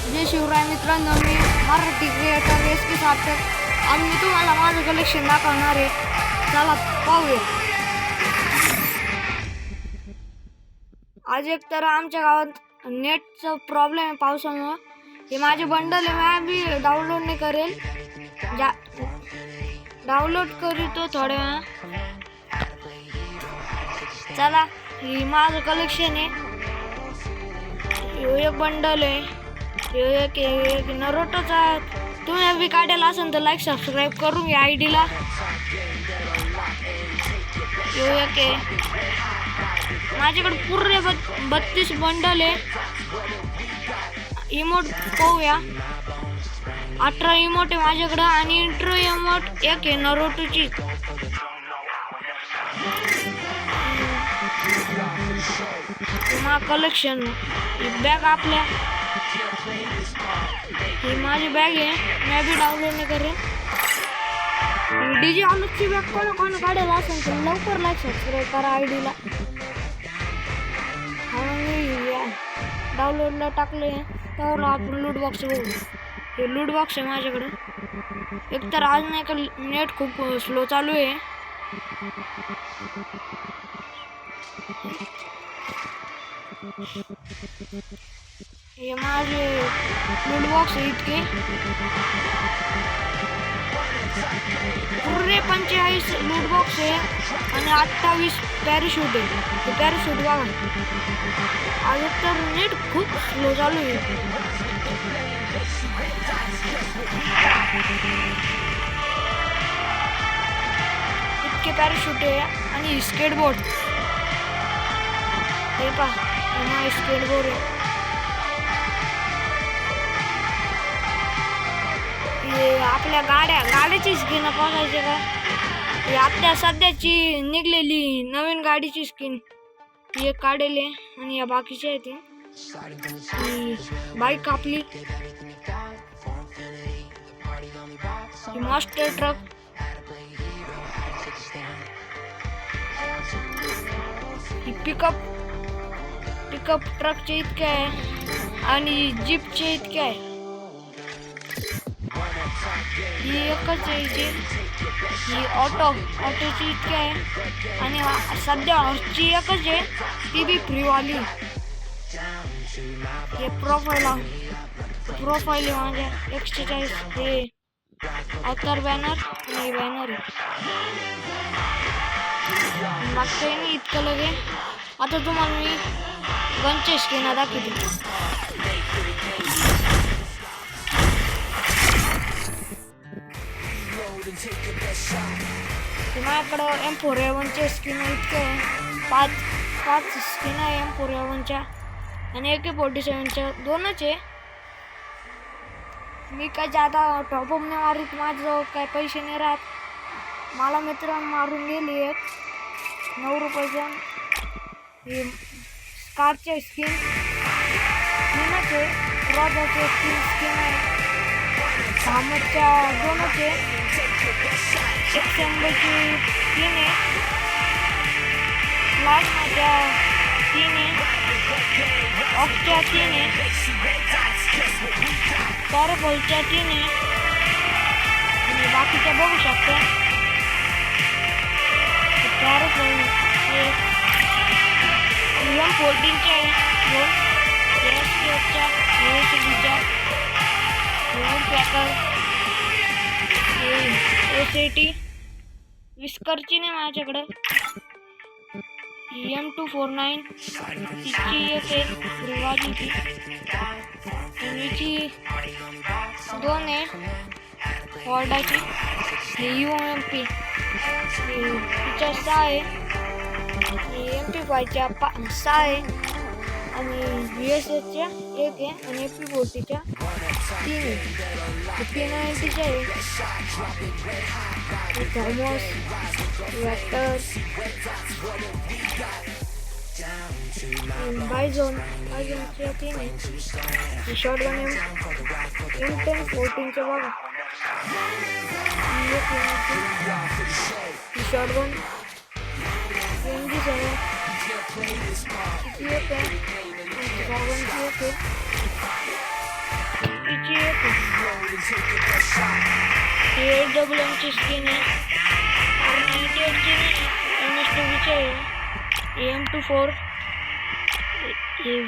जय शिवराय मित्रांनो, मी Marathi creator S के सार्थक आणि मी तुम्हाला माझं कलेक्शन दाखवणार आहे. चला पाहूया. आज एक तर आमच्या गावात नेटचा प्रॉब्लेम आहे पावसामुळे. हे माझे बंडल आहे, मी डाउनलोड नाही करेल, डाउनलोड करीतो थोड्या वेळा. चला, ही माझं कलेक्शन आहे. एक बंडल आहे, एक नरोटोचा. तुम्ही बी काढायला असेल तर लाईक सबस्क्राईब करून घ्या आयडीला. एक आहे माझ्याकडे पूर्ण 32 बंडल आहे. इमोट पाहूया, 18 इमोट आहे माझ्याकडं आणि इंट्रो इमोट एक आहे नरोटोची. कलेक्शन बॅग आपल्या, ही माझी बॅग आहे, मी बी डाउनलोड नाही करेन. डीजे ऑनची बॅग कोण काढायला असेल तर लवकर लाईक सबस्क्राईब करा आयडीला. डाउनलोडला टाकले तर आपण लूट बॉक्स बघू. हे लूट बॉक्स आहे माझ्याकडे. एक तर आज नाही का नेट खूप स्लो चालू आहे. हे माझे लूट बॉक्स आहे इतके पूर्ण 45 लूट बॉक्स आहे आणि 28 पॅराशूट आहे. ते पॅराशूट बघा. आज तर नेट खूप स्लो चालू आहे. इतके पॅराशूट आहे आणि स्केटबोर्ड हे पहा, स्केटबोर्ड आहे. आपल्या गाड्याची स्किन बघायची का? ही आता सध्याची निघलेली नवीन गाडीची स्किन ही एक काढलेली आहे आणि या बाकीच्या आहेत. बाईक आपली, मास्टर ट्रक, ही पिकअप ट्रकचे इतके आहे आणि जीपचे इतके आहे. ही एकच आहे, ही ऑटोची इतकी आहे आणि सध्या हॉर्सची एकच आहे, ती बी फ्रीवाली. हे प्रोफाईल आहे माझ्या 140. हे अवतार बॅनर आणि बॅनर आहे. मागचं नाही इतकं लगे. आता तुम्हाला मी गनचे स्किन दाखवते. माझ्याकडं M4A1चे स्किन इतके आहे. पाच स्किन आहे M4A1च्या आणि AK-47च्या दोनच आहे. मी काय जादा टॉपअप नाही मारित, माझं काय पैसे नाही राहत. मला मित्र मारून गेली एक 9 रुपयाचं. हे स्कारचे स्किन तीनच आहे. रॉजरचे स्किन आहे. धामटच्या दोनच आहे. 100ची 3 आहे. प्लाझ्माच्या 3 आहे. ऑफच्या 3 आहे. पॅराबॉलच्या 3 आहे आणि बाकीच्या बघू शकता. पॅराबॉल M14च्या आहे 2. SKFच्या USBच्या पॅकर. SAT विस्करची नाही माझ्याकडं. M249 तिची एक आहे रिवाजीची. हिची 2 आहे फॉर्डाची. UMP तिच्या 6 आहे. MP5च्या 6 आहे आणि VSSच्या 1 आहे आणि MP40च्या 3 आहे. 390च्या आहे. थॉमस बायझोनच्या 3 आहे. शॉटगन M10 14च्या बघा. शॉटगन MG7 किती एक आहे. AWMची स्किन आहे, R98ची MS2Bची आहे, AM24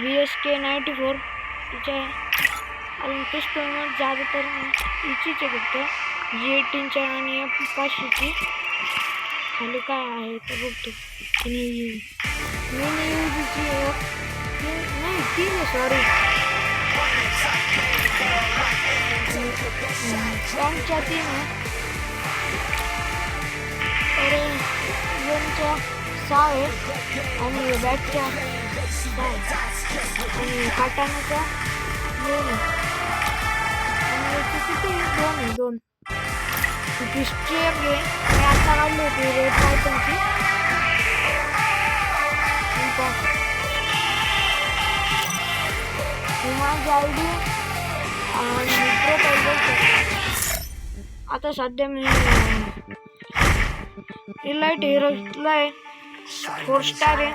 VSK 94 तिच्या आहे. अजून पिस्टलमध्ये ज्यादातर हिचीच आहे फक्त G18च्या आणि F500ची. खाली काय आहे ते बघतो. मिनी UGची नाही 3 आहे सॉरी. टँकच्या 3 आहे, एमच्या 6 आहे आणि बॅटच्या 6 आहे आणि काटाण्याच्या 2 आहे आणि याची किती 2 आहे 2. पिस्टल एक आहे मी आता काढली होती रेड टायटनची. माझी ID आणि आता सध्या मी इलाइट हिरोला आहे, 4 स्टार आहे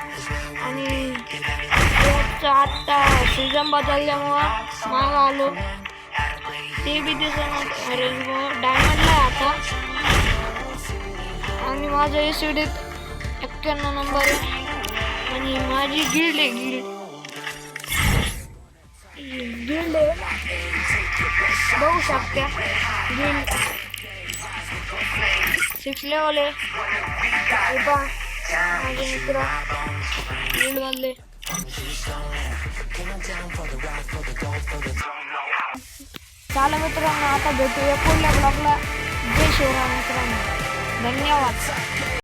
आणि त्याचा आत्ता सीझन बदलल्यामुळं मागं आलो. ते बी दिसत रेनबो डायमंडला आहे आता आणि माझं ACD 91 नंबर आहे आणि माझी गिल्ड आहे गिल्ड आहे बघू शकता. गिल्ड 6 लेवल आहे. माझे मित्र गिल्ड मधले चला मित्रांनो, आता भेटूया पुढल्या ब्लॉगला. जय शिवराय मित्रांनो, धन्यवाद.